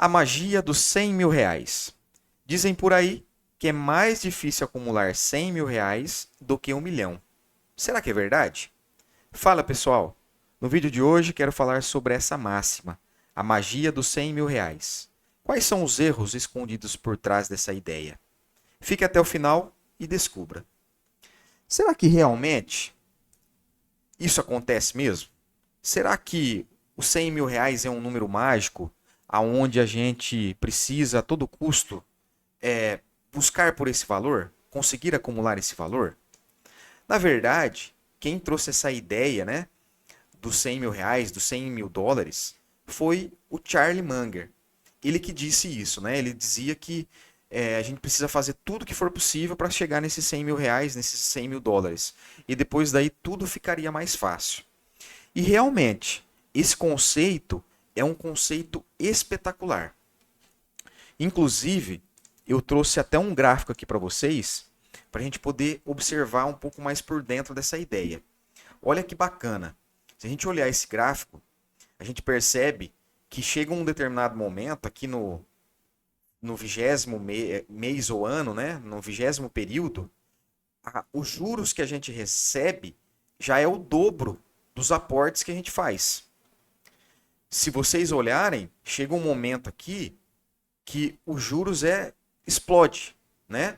A magia dos 100 mil reais. Dizem por aí que é mais difícil acumular 100 mil reais do que 1 milhão. Será que é verdade? Fala pessoal! No vídeo de hoje quero falar sobre essa máxima, a magia dos 100 mil reais. Quais são os erros escondidos por trás dessa ideia? Fique até o final e descubra. Será que realmente isso acontece mesmo? Será que os 100 mil reais é um número mágico aonde a gente precisa a todo custo buscar por esse valor? Conseguir acumular esse valor? Na verdade, quem trouxe essa ideia, né, dos 100 mil reais, dos 100 mil dólares, foi o Charlie Munger. Ele que disse isso, né? Ele dizia que a gente precisa fazer tudo que for possível para chegar nesses 100 mil reais, nesses 100 mil dólares. E depois daí tudo ficaria mais fácil. E realmente, esse conceito é um conceito espetacular. Inclusive, eu trouxe até um gráfico aqui para vocês, para a gente poder observar um pouco mais por dentro dessa ideia. Olha que bacana. Se a gente olhar esse gráfico, a gente percebe que chega um determinado momento aqui no 20º mês ou ano, né? No 20º período, os juros que a gente recebe já é o dobro dos aportes que a gente faz. Se vocês olharem, chega um momento aqui que os juros explode, né?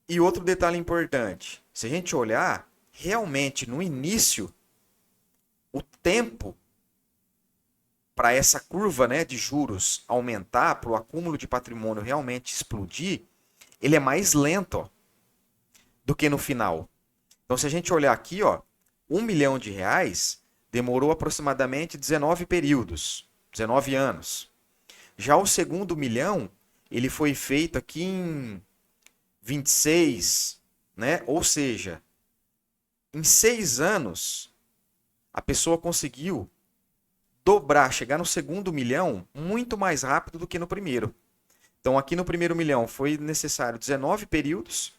E outro detalhe importante, se a gente olhar, realmente no início, o tempo para essa curva, né, de juros aumentar, para o acúmulo de patrimônio realmente explodir, ele é mais lento, ó, do que no final. Então, se a gente olhar aqui, ó, 1 milhão de reais demorou aproximadamente 19 períodos, 19 anos. Já o segundo milhão, ele foi feito aqui em 26, né? Ou seja, em 6 anos, a pessoa conseguiu dobrar, chegar no segundo milhão muito mais rápido do que no primeiro. Então, aqui no primeiro milhão foi necessário 19 períodos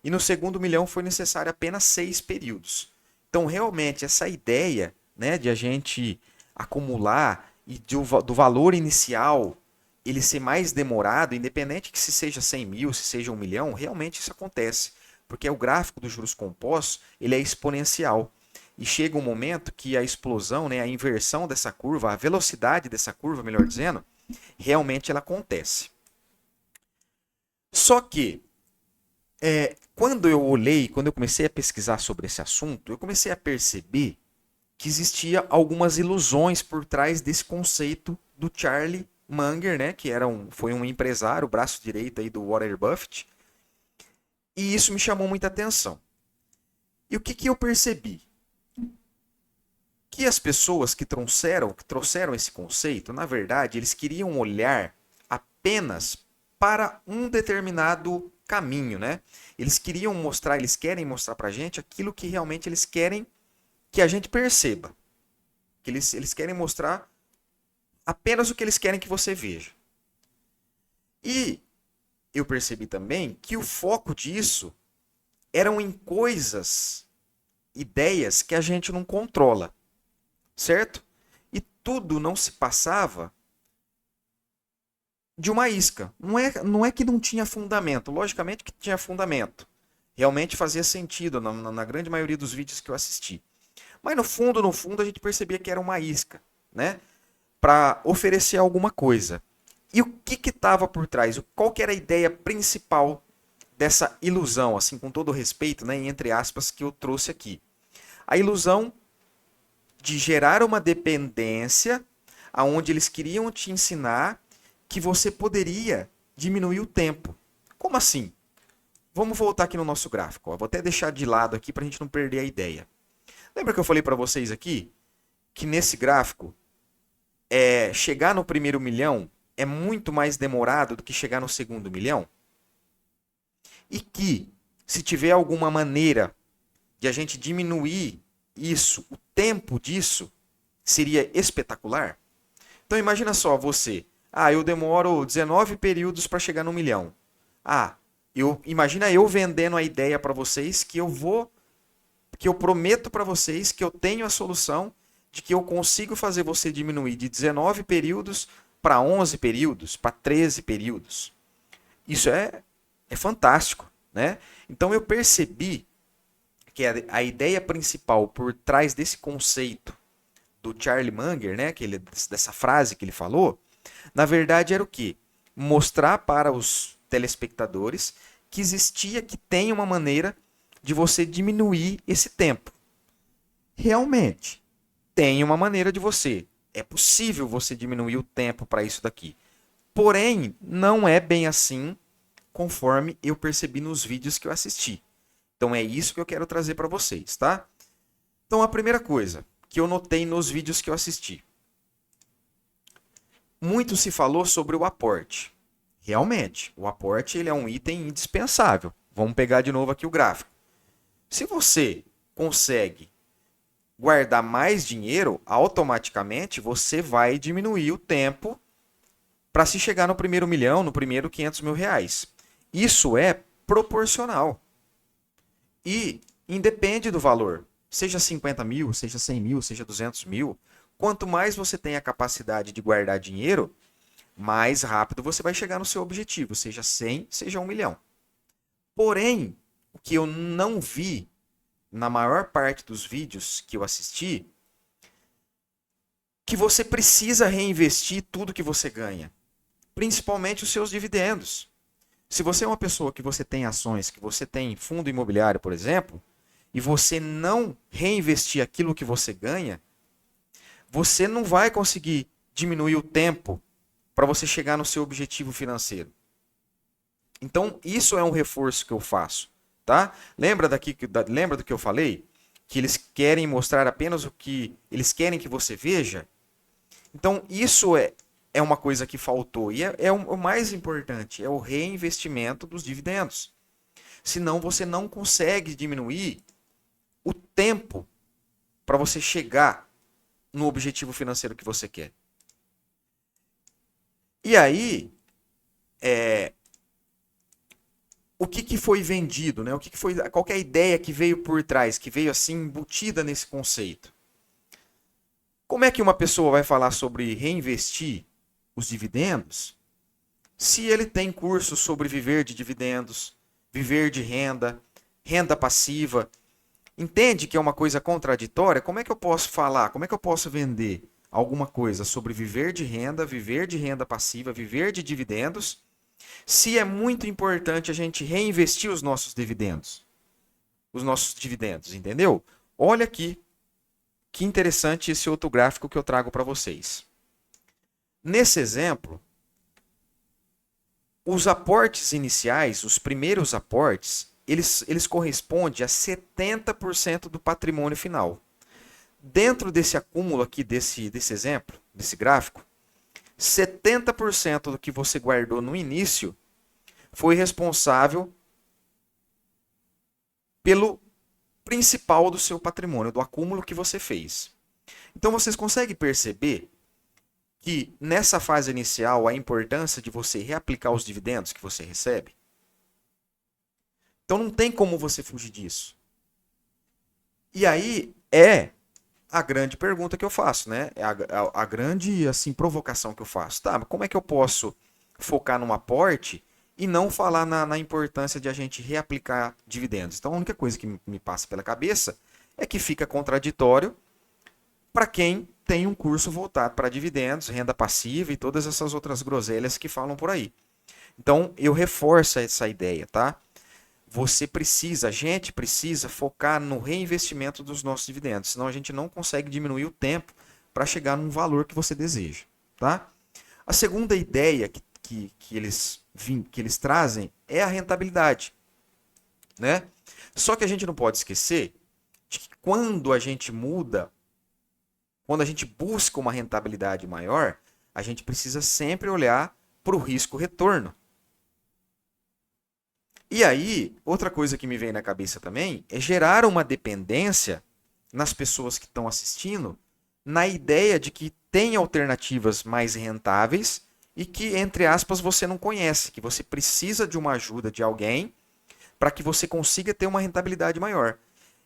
e no segundo milhão foi necessário apenas 6 períodos. Então, realmente, essa ideia, né, de a gente acumular e do valor inicial ele ser mais demorado, independente que se seja 100 mil, se seja 1 milhão, realmente isso acontece. Porque o gráfico dos juros compostos ele é exponencial. E chega um momento que a explosão, né, a inversão dessa curva, a velocidade dessa curva, melhor dizendo, realmente ela acontece. Só que, quando eu comecei a pesquisar sobre esse assunto, eu comecei a perceber que existia algumas ilusões por trás desse conceito do Charlie Munger, né, que foi um empresário, o braço direito aí do Warren Buffett, e isso me chamou muita atenção. E o que eu percebi? Que as pessoas que trouxeram esse conceito, na verdade, eles queriam olhar apenas para um determinado caminho, né? Eles querem mostrar para a gente aquilo que realmente eles querem que a gente perceba. Que eles querem mostrar apenas o que eles querem que você veja. E eu percebi também que o foco disso eram em coisas, ideias que a gente não controla, certo? E tudo não se passava de uma isca. Não é que não tinha fundamento, logicamente que tinha fundamento. Realmente fazia sentido na grande maioria dos vídeos que eu assisti. Mas no fundo, a gente percebia que era uma isca, né? Para oferecer alguma coisa. E o que estava por trás? Qual que era a ideia principal dessa ilusão, assim, com todo o respeito, né, entre aspas, que eu trouxe aqui? A ilusão de gerar uma dependência aonde eles queriam te ensinar que você poderia diminuir o tempo. Como assim? Vamos voltar aqui no nosso gráfico. Ó. Vou até deixar de lado aqui para a gente não perder a ideia. Lembra que eu falei para vocês aqui que nesse gráfico chegar no primeiro milhão é muito mais demorado do que chegar no segundo milhão? E que, se tiver alguma maneira de a gente diminuir isso, o tempo disso, seria espetacular? Então imagina só você. Eu demoro 19 períodos para chegar no milhão. Imagina eu vendendo a ideia para vocês que eu prometo para vocês que eu tenho a solução de que eu consigo fazer você diminuir de 19 períodos para 11 períodos, para 13 períodos. Isso é fantástico, né? Então eu percebi que a ideia principal por trás desse conceito do Charlie Munger, né, dessa frase que ele falou, na verdade era o quê? Mostrar para os telespectadores que tem uma maneira de você diminuir esse tempo. Realmente, tem uma maneira de você. É possível você diminuir o tempo para isso daqui. Porém, não é bem assim conforme eu percebi nos vídeos que eu assisti. Então é isso que eu quero trazer para vocês, tá? Então a primeira coisa que eu notei nos vídeos que eu assisti. Muito se falou sobre o aporte. Realmente, o aporte ele é um item indispensável. Vamos pegar de novo aqui o gráfico. Se você consegue guardar mais dinheiro, automaticamente você vai diminuir o tempo para se chegar no primeiro milhão, no primeiro 500 mil reais. Isso é proporcional. E independe do valor. Seja 50 mil, seja 100 mil, seja 200 mil. Quanto mais você tem a capacidade de guardar dinheiro, mais rápido você vai chegar no seu objetivo. Seja 100, seja 1 milhão. Porém, o que eu não vi na maior parte dos vídeos que eu assisti, que você precisa reinvestir tudo que você ganha. Principalmente os seus dividendos. Se você é uma pessoa que você tem ações, que você tem fundo imobiliário, por exemplo, e você não reinvestir aquilo que você ganha, você não vai conseguir diminuir o tempo para você chegar no seu objetivo financeiro. Então, isso é um reforço que eu faço, tá? Lembra do que eu falei? Que eles querem mostrar apenas o que eles querem que você veja? Então, isso é uma coisa que faltou. E o mais importante, é o reinvestimento dos dividendos. Senão você não consegue diminuir o tempo para você chegar no objetivo financeiro que você quer. E aí, o que foi vendido, né? Qual que é a ideia que veio por trás, que veio assim embutida nesse conceito? Como é que uma pessoa vai falar sobre reinvestir os dividendos se ele tem cursos sobre viver de dividendos, viver de renda, renda passiva? Entende que é uma coisa contraditória? Como é que eu posso falar? Como é que eu posso vender alguma coisa sobre viver de renda passiva, viver de dividendos, se é muito importante a gente reinvestir os nossos dividendos? Os nossos dividendos, entendeu? Olha aqui que interessante esse outro gráfico que eu trago para vocês. Nesse exemplo, os aportes iniciais, os primeiros aportes, eles correspondem a 70% do patrimônio final. Dentro desse acúmulo aqui, desse exemplo, desse gráfico, 70% do que você guardou no início foi responsável pelo principal do seu patrimônio, do acúmulo que você fez. Então vocês conseguem perceber que nessa fase inicial a importância de você reaplicar os dividendos que você recebe? Então não tem como você fugir disso. E aí a grande pergunta que eu faço, né? É a grande assim, provocação que eu faço. Tá, mas como é que eu posso focar num aporte e não falar na importância de a gente reaplicar dividendos? Então a única coisa que me passa pela cabeça é que fica contraditório para quem tem um curso voltado para dividendos, renda passiva e todas essas outras groselhas que falam por aí. Então eu reforço essa ideia, tá? A gente precisa focar no reinvestimento dos nossos dividendos, senão a gente não consegue diminuir o tempo para chegar num valor que você deseja, tá? A segunda ideia que eles trazem é a rentabilidade, né? Só que a gente não pode esquecer de que quando a gente busca uma rentabilidade maior, a gente precisa sempre olhar para o risco-retorno. E aí, outra coisa que me vem na cabeça também é gerar uma dependência nas pessoas que estão assistindo, na ideia de que tem alternativas mais rentáveis e que, entre aspas, você não conhece, que você precisa de uma ajuda de alguém para que você consiga ter uma rentabilidade maior.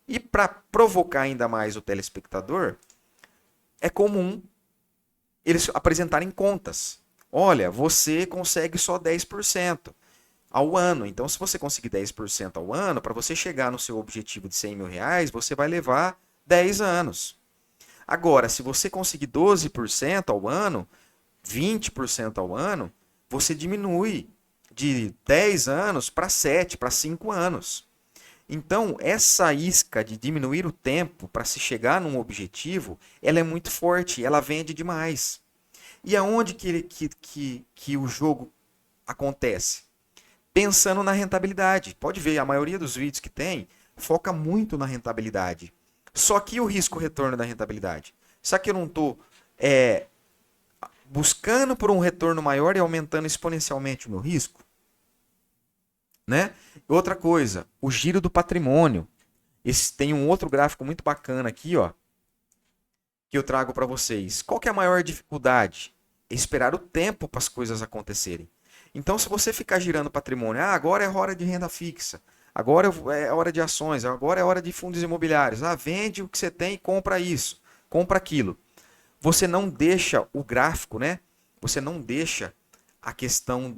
E para provocar ainda mais o telespectador, é comum eles apresentarem contas. olha, você consegue só 10% ao ano. Então, se você conseguir 10% ao ano, para você chegar no seu objetivo de 100 mil reais, você vai levar 10 anos. Agora, se você conseguir 12% ao ano, 20% ao ano, você diminui de 10 anos para 7, para 5 anos. Então, essa isca de diminuir o tempo para se chegar num objetivo, ela é muito forte, ela vende demais. E aonde que o jogo acontece? Pensando na rentabilidade. Pode ver, a maioria dos vídeos que tem foca muito na rentabilidade. Só que o risco-retorno da rentabilidade? Será que eu não estou buscando por um retorno maior e aumentando exponencialmente o meu risco? Né? Outra coisa, o giro do patrimônio. Tem um outro gráfico muito bacana aqui, ó, que eu trago para vocês. Qual que é a maior dificuldade? Esperar o tempo para as coisas acontecerem. Então, se você ficar girando patrimônio, agora é hora de renda fixa, agora é hora de ações, agora é hora de fundos imobiliários, vende o que você tem e compra isso, compra aquilo. Você não deixa o gráfico, né? Você não deixa a questão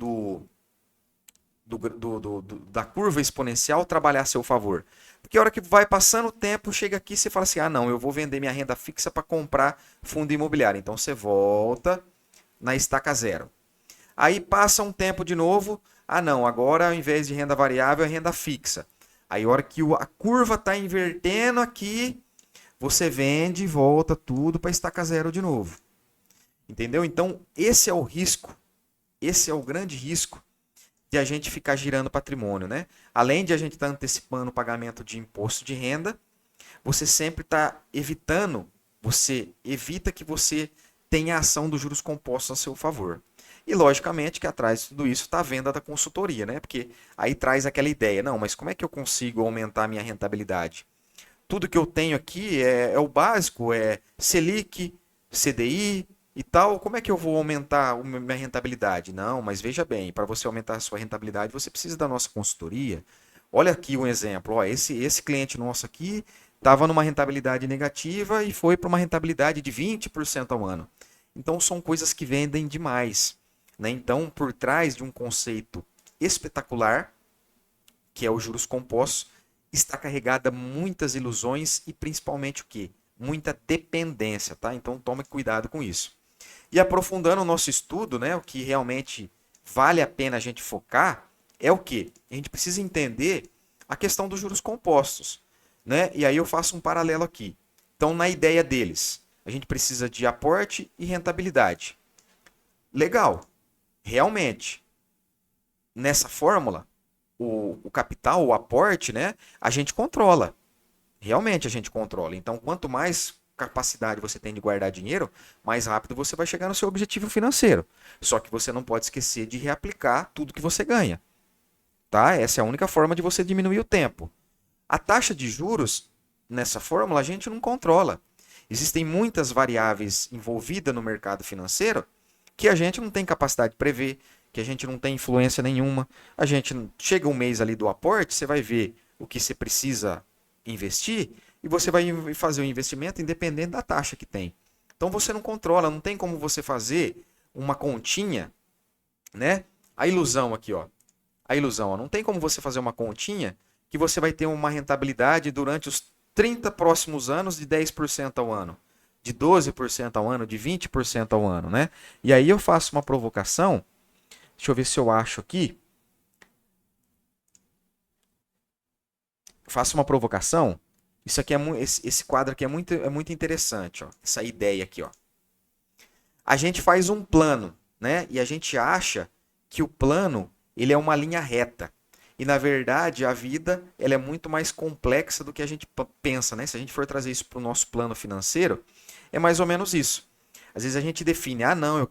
da curva exponencial trabalhar a seu favor. Porque a hora que vai passando o tempo, chega aqui e você fala assim, não, eu vou vender minha renda fixa para comprar fundo imobiliário. Então você volta na estaca zero. Aí passa um tempo de novo, não, agora ao invés de renda variável é renda fixa. Aí a hora que a curva está invertendo aqui, você vende e volta tudo para estaca zero de novo. Entendeu? Então esse é o risco, esse é o grande risco de a gente ficar girando patrimônio, né? Além de a gente estar antecipando o pagamento de imposto de renda, você sempre está evitando, você evita que você tenha a ação dos juros compostos a seu favor. E logicamente que atrás de tudo isso está a venda da consultoria, né? Porque aí traz aquela ideia, não, mas como é que eu consigo aumentar a minha rentabilidade? Tudo que eu tenho aqui é o básico, é Selic, CDI e tal. Como é que eu vou aumentar a minha rentabilidade? Não, mas veja bem, para você aumentar a sua rentabilidade, você precisa da nossa consultoria. Olha aqui um exemplo, ó, esse cliente nosso aqui estava numa rentabilidade negativa e foi para uma rentabilidade de 20% ao ano. Então são coisas que vendem demais, né? Então, por trás de um conceito espetacular, que é os juros compostos, está carregada muitas ilusões e principalmente o quê? Muita dependência, tá? Então tome cuidado com isso. E aprofundando o nosso estudo, né, o que realmente vale a pena a gente focar é o quê? A gente precisa entender a questão dos juros compostos, né? E aí eu faço um paralelo aqui. Então, na ideia deles, a gente precisa de aporte e rentabilidade. Legal. Realmente, nessa fórmula, o capital, o aporte, né, a gente controla. Realmente a gente controla. Então, quanto mais capacidade você tem de guardar dinheiro, mais rápido você vai chegar no seu objetivo financeiro. Só que você não pode esquecer de reaplicar tudo que você ganha. Tá? Essa é a única forma de você diminuir o tempo. A taxa de juros, nessa fórmula, a gente não controla. Existem muitas variáveis envolvidas no mercado financeiro que a gente não tem capacidade de prever, que a gente não tem influência nenhuma. A gente chega um mês ali do aporte, você vai ver o que você precisa investir e você vai fazer o investimento independente da taxa que tem. Então você não controla, não tem como você fazer uma continha, né? A ilusão aqui, ó. A ilusão, ó. Não tem como você fazer uma continha que você vai ter uma rentabilidade durante os 30 próximos anos de 10% ao ano, de 12% ao ano, de 20% ao ano, né? E aí eu faço uma provocação. Deixa eu ver se eu acho aqui. Faço uma provocação. Isso aqui esse quadro aqui é muito interessante, ó. Essa ideia aqui, ó. A gente faz um plano, né? E a gente acha que o plano ele é uma linha reta. E na verdade a vida ela é muito mais complexa do que a gente pensa, né? Se a gente for trazer isso para o nosso plano financeiro, é mais ou menos isso. Às vezes a gente define, não,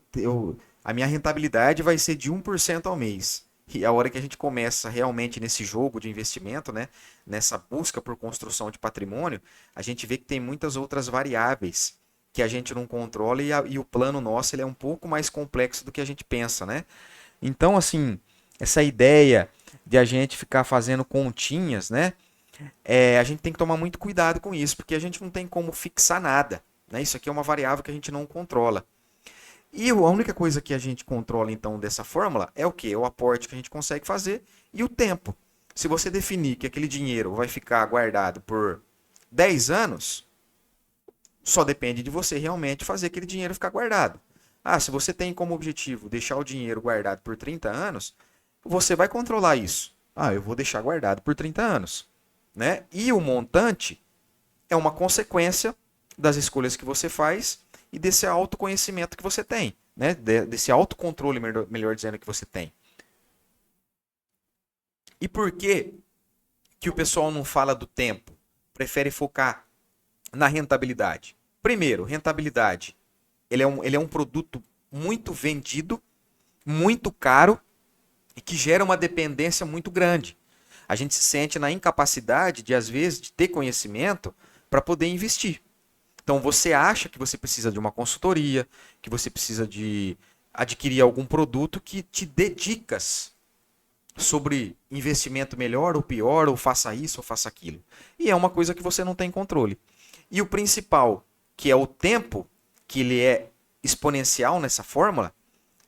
a minha rentabilidade vai ser de 1% ao mês. E a hora que a gente começa realmente nesse jogo de investimento, né, nessa busca por construção de patrimônio, a gente vê que tem muitas outras variáveis que a gente não controla e o plano nosso ele é um pouco mais complexo do que a gente pensa, né? Então, assim, essa ideia de a gente ficar fazendo continhas, né, a gente tem que tomar muito cuidado com isso, porque a gente não tem como fixar nada, né? Isso aqui é uma variável que a gente não controla. E a única coisa que a gente controla, então, dessa fórmula é o quê? É o aporte que a gente consegue fazer e o tempo. Se você definir que aquele dinheiro vai ficar guardado por 10 anos, só depende de você realmente fazer aquele dinheiro ficar guardado. Ah, se você tem como objetivo deixar o dinheiro guardado por 30 anos, você vai controlar isso. Ah, eu vou deixar guardado por 30 anos. Né? E o montante é uma consequência das escolhas que você faz e desse autoconhecimento que você tem, né? Desse autocontrole, melhor dizendo, que você tem. E por que o pessoal não fala do tempo? Prefere focar na rentabilidade. Primeiro, rentabilidade. Ele é um produto muito vendido, muito caro e que gera uma dependência muito grande. A gente se sente na incapacidade de, às vezes, de ter conhecimento para poder investir. Então você acha que você precisa de uma consultoria, que você precisa de adquirir algum produto que te dê dicas sobre investimento melhor ou pior, ou faça isso ou faça aquilo. E é uma coisa que você não tem controle. E o principal, que é o tempo, que ele é exponencial nessa fórmula,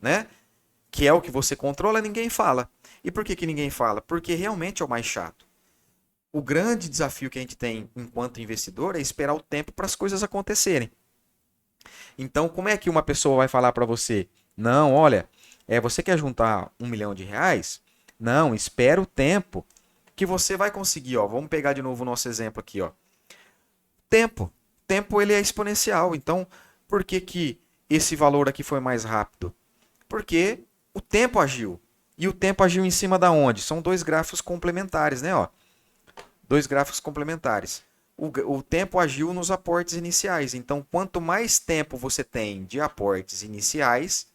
né? Que é o que você controla, ninguém fala. E por que ninguém fala? Porque realmente é o mais chato. O grande desafio que a gente tem enquanto investidor é esperar o tempo para as coisas acontecerem. Então, como é que uma pessoa vai falar para você? Não, olha, você quer juntar R$ 1 milhão? Não, espera o tempo que você vai conseguir. Ó. Vamos pegar de novo o nosso exemplo aqui. Ó. Tempo. Tempo ele é exponencial. Então, por que esse valor aqui foi mais rápido? Porque o tempo agiu. E o tempo agiu em cima da onde? São dois gráficos complementares, né? Ó. Dois gráficos complementares. O tempo agiu nos aportes iniciais. Então, quanto mais tempo você tem de aportes iniciais,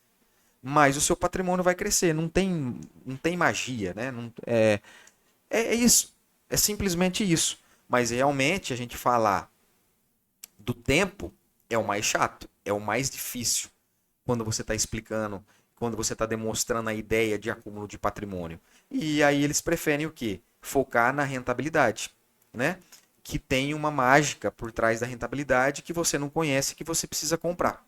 mais o seu patrimônio vai crescer. Não tem magia, né? Não, é isso. É simplesmente isso. Mas realmente a gente falar do tempo é o mais chato, é o mais difícil quando você está explicando, quando você está demonstrando a ideia de acúmulo de patrimônio. E aí eles preferem o quê? Focar na rentabilidade, né? Que tem uma mágica por trás da rentabilidade que você não conhece, que você precisa comprar.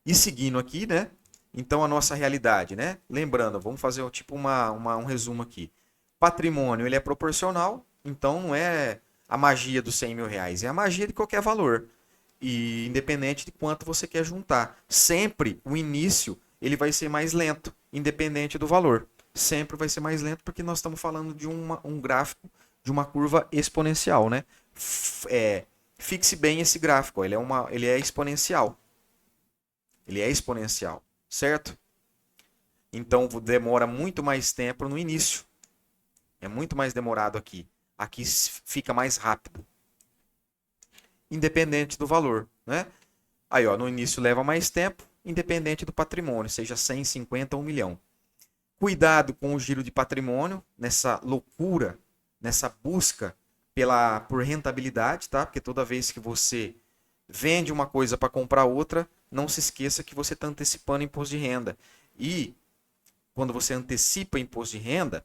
E seguindo aqui, né? Então a nossa realidade, né? Lembrando, vamos fazer tipo um resumo aqui. Patrimônio ele é proporcional, então não é a magia dos R$ 100 mil, é a magia de qualquer valor. E independente de quanto você quer juntar. Sempre o início ele vai ser mais lento, independente do valor. Sempre vai ser mais lento porque nós estamos falando de um gráfico de uma curva exponencial, né? Fixe bem esse gráfico, ele é exponencial. Ele é exponencial, certo? Então demora muito mais tempo no início. É muito mais demorado aqui. Aqui fica mais rápido. Independente do valor, né? Aí, ó, no início leva mais tempo, independente do patrimônio, seja 100, 50 ou 1 milhão. Cuidado com o giro de patrimônio, nessa loucura, nessa busca por rentabilidade, tá? Porque toda vez que você vende uma coisa para comprar outra, não se esqueça que você está antecipando imposto de renda. E quando você antecipa imposto de renda,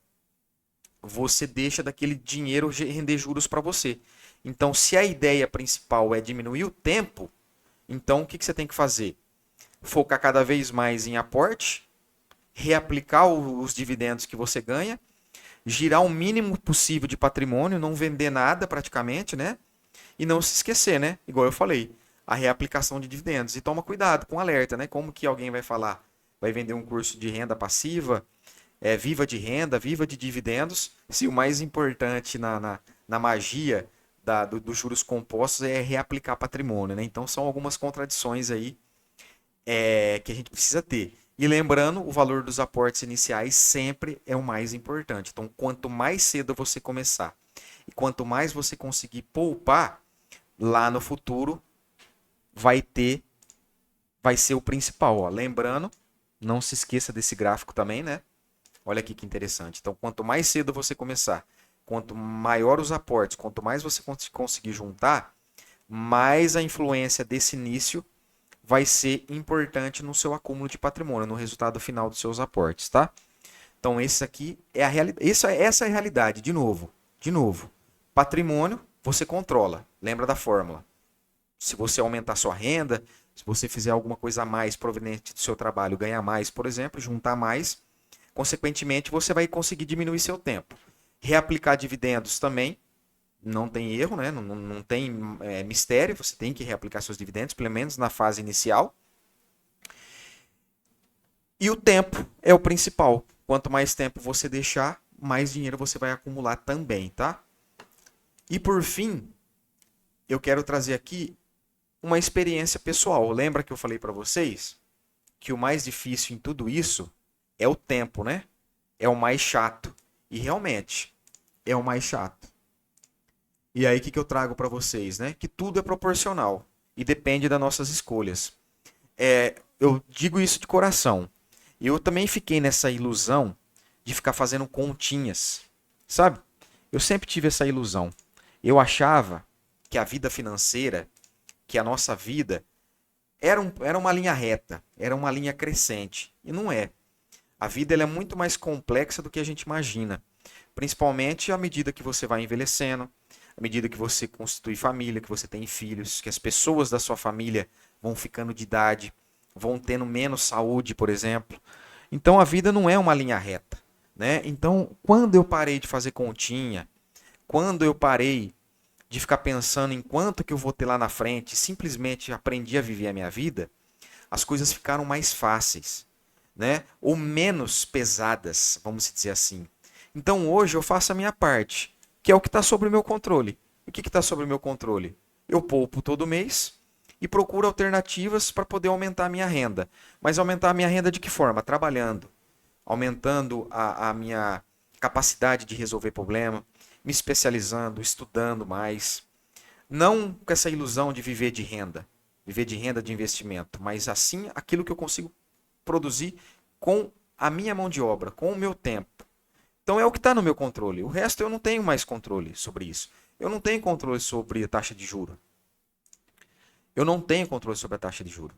você deixa daquele dinheiro render juros para você. Então, se a ideia principal é diminuir o tempo, então o que você tem que fazer? Focar cada vez mais em aporte, reaplicar os dividendos que você ganha, girar o mínimo possível de patrimônio, não vender nada praticamente, né? E não se esquecer, né? Igual eu falei, a reaplicação de dividendos. E toma cuidado com alerta, né? Como que alguém vai falar? Vai vender um curso de renda passiva, viva de renda, viva de dividendos, se o mais importante na magia dos juros compostos é reaplicar patrimônio, né? Então são algumas contradições aí que a gente precisa ter. E lembrando, o valor dos aportes iniciais sempre é o mais importante. Então, quanto mais cedo você começar e quanto mais você conseguir poupar, lá no futuro vai ser o principal. Ó. Lembrando, não se esqueça desse gráfico também, né? Olha aqui que interessante. Então, quanto mais cedo você começar, quanto maior os aportes, quanto mais você conseguir juntar, mais a influência desse início vai ser importante no seu acúmulo de patrimônio, no resultado final dos seus aportes, tá? Então, esse aqui é a realidade. Essa é a realidade, de novo. Patrimônio, você controla. Lembra da fórmula. Se você aumentar sua renda, Se você fizer alguma coisa a mais proveniente do seu trabalho, ganhar mais, por exemplo, juntar mais, consequentemente você vai conseguir diminuir seu tempo. Reaplicar dividendos também, não tem erro, né? Não tem mistério, você tem que reaplicar seus dividendos, pelo menos na fase inicial. E o tempo é o principal. Quanto mais tempo você deixar, mais dinheiro você vai acumular também, tá? E por fim, eu quero trazer aqui uma experiência pessoal. Lembra que eu falei para vocês que o mais difícil em tudo isso é o tempo, né? É o mais chato. E realmente, é o mais chato. E aí, o que eu trago para vocês, né? Que tudo é proporcional e depende das nossas escolhas. Eu digo isso de coração. Eu também fiquei nessa ilusão de ficar fazendo continhas, sabe? Eu sempre tive essa ilusão. Eu achava que a vida financeira, que a nossa vida, era uma linha reta, era uma linha crescente. E não é. A vida ela é muito mais complexa do que a gente imagina. Principalmente à medida que você vai envelhecendo, à medida que você constitui família, que você tem filhos, que as pessoas da sua família vão ficando de idade, vão tendo menos saúde, por exemplo. Então a vida não é uma linha reta, né? Então, quando eu parei de fazer continha, quando eu parei de ficar pensando em quanto que eu vou ter lá na frente, simplesmente aprendi a viver a minha vida, as coisas ficaram mais fáceis, né? Ou menos pesadas, vamos dizer assim. Então hoje eu faço a minha parte, que é o que está sobre o meu controle. O que está sobre o meu controle? Eu poupo todo mês e procuro alternativas para poder aumentar a minha renda. Mas aumentar a minha renda de que forma? Trabalhando, aumentando a minha capacidade de resolver problema, me especializando, estudando mais. Não com essa ilusão de viver de renda de investimento, mas assim aquilo que eu consigo produzir com a minha mão de obra, com o meu tempo. Então é o que está no meu controle. O resto eu não tenho mais controle sobre isso. Eu não tenho controle sobre a taxa de juros. Eu não tenho controle sobre a taxa de juros.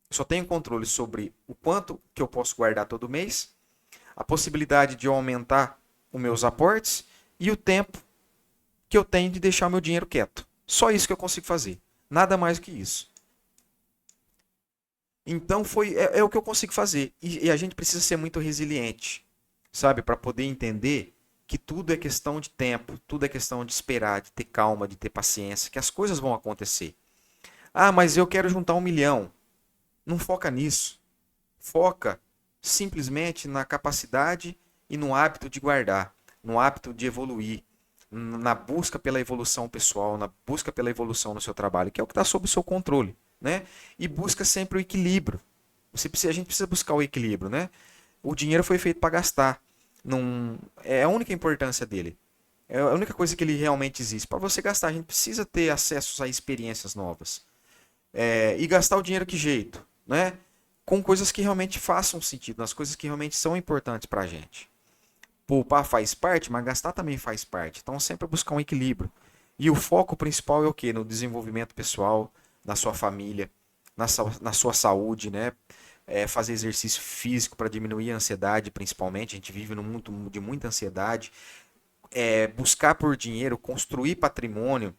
Eu só tenho controle sobre o quanto que eu posso guardar todo mês, a possibilidade de eu aumentar os meus aportes e o tempo que eu tenho de deixar o meu dinheiro quieto. Só isso que eu consigo fazer. Nada mais do que isso. Então é o que eu consigo fazer. E a gente precisa ser muito resiliente, sabe? Para poder entender que tudo é questão de tempo, tudo é questão de esperar, de ter calma, de ter paciência, que as coisas vão acontecer. Ah, mas eu quero juntar 1 milhão. Não foca nisso. Foca simplesmente na capacidade e no hábito de guardar, no hábito de evoluir, na busca pela evolução pessoal, na busca pela evolução no seu trabalho, que é o que está sob o seu controle, né? E busca sempre o equilíbrio. A gente precisa buscar o equilíbrio, né? O dinheiro foi feito para gastar. Não, é a única importância dele. É a única coisa que ele realmente existe. Para você gastar, a gente precisa ter acesso a experiências novas. E gastar o dinheiro que jeito, né? Com coisas que realmente façam sentido, nas coisas que realmente são importantes para a gente. Poupar faz parte, mas gastar também faz parte. Então sempre buscar um equilíbrio. E o foco principal é o quê? No desenvolvimento pessoal, na sua família, na sua saúde, né? Fazer exercício físico para diminuir a ansiedade, principalmente. A gente vive num mundo de muita ansiedade. Buscar por dinheiro, construir patrimônio,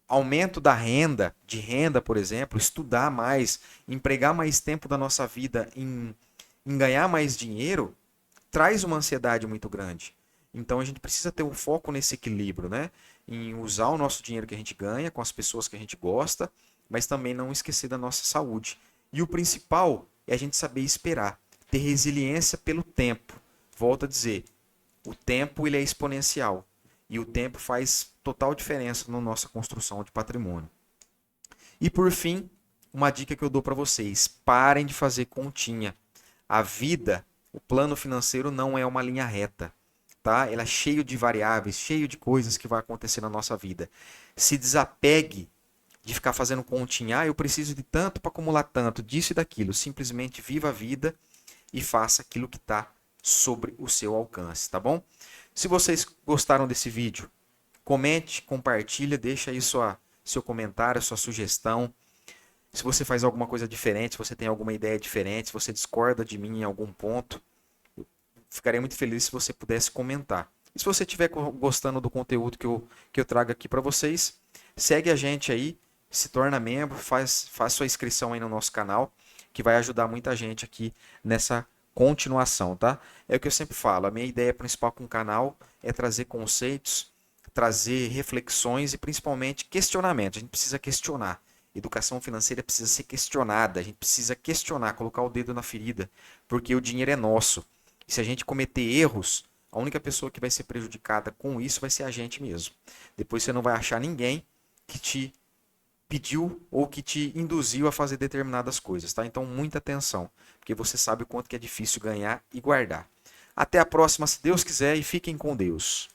aumento da renda, de renda, por exemplo, estudar mais, empregar mais tempo da nossa vida em ganhar mais dinheiro, traz uma ansiedade muito grande. Então a gente precisa ter um foco nesse equilíbrio, né? Em usar o nosso dinheiro que a gente ganha com as pessoas que a gente gosta, mas também não esquecer da nossa saúde. E o principal é a gente saber esperar, ter resiliência pelo tempo. Volto a dizer, o tempo ele é exponencial e o tempo faz total diferença na nossa construção de patrimônio. E por fim, uma dica que eu dou para vocês: parem de fazer continha. A vida, o plano financeiro não é uma linha reta, tá? Ela é cheio de variáveis, cheio de coisas que vai acontecer na nossa vida. Se desapegue de ficar fazendo continha. Eu preciso de tanto para acumular tanto, disso e daquilo. Simplesmente viva a vida e faça aquilo que está sobre o seu alcance, tá bom? Se vocês gostaram desse vídeo, comente, compartilha, deixa aí seu comentário, sua sugestão. Se você faz alguma coisa diferente, se você tem alguma ideia diferente, se você discorda de mim em algum ponto, eu ficaria muito feliz se você pudesse comentar. E se você estiver gostando do conteúdo que eu trago aqui para vocês, segue a gente aí, se torna membro, faz sua inscrição aí no nosso canal, que vai ajudar muita gente aqui nessa continuação, tá? É o que eu sempre falo, a minha ideia principal com o canal é trazer conceitos, trazer reflexões e principalmente questionamentos. A gente precisa questionar. Educação financeira precisa ser questionada, a gente precisa questionar, colocar o dedo na ferida, porque o dinheiro é nosso. E se a gente cometer erros, a única pessoa que vai ser prejudicada com isso vai ser a gente mesmo. Depois você não vai achar ninguém que te pediu ou que te induziu a fazer determinadas coisas, tá? Então, muita atenção, porque você sabe o quanto que é difícil ganhar e guardar. Até a próxima, se Deus quiser, e fiquem com Deus.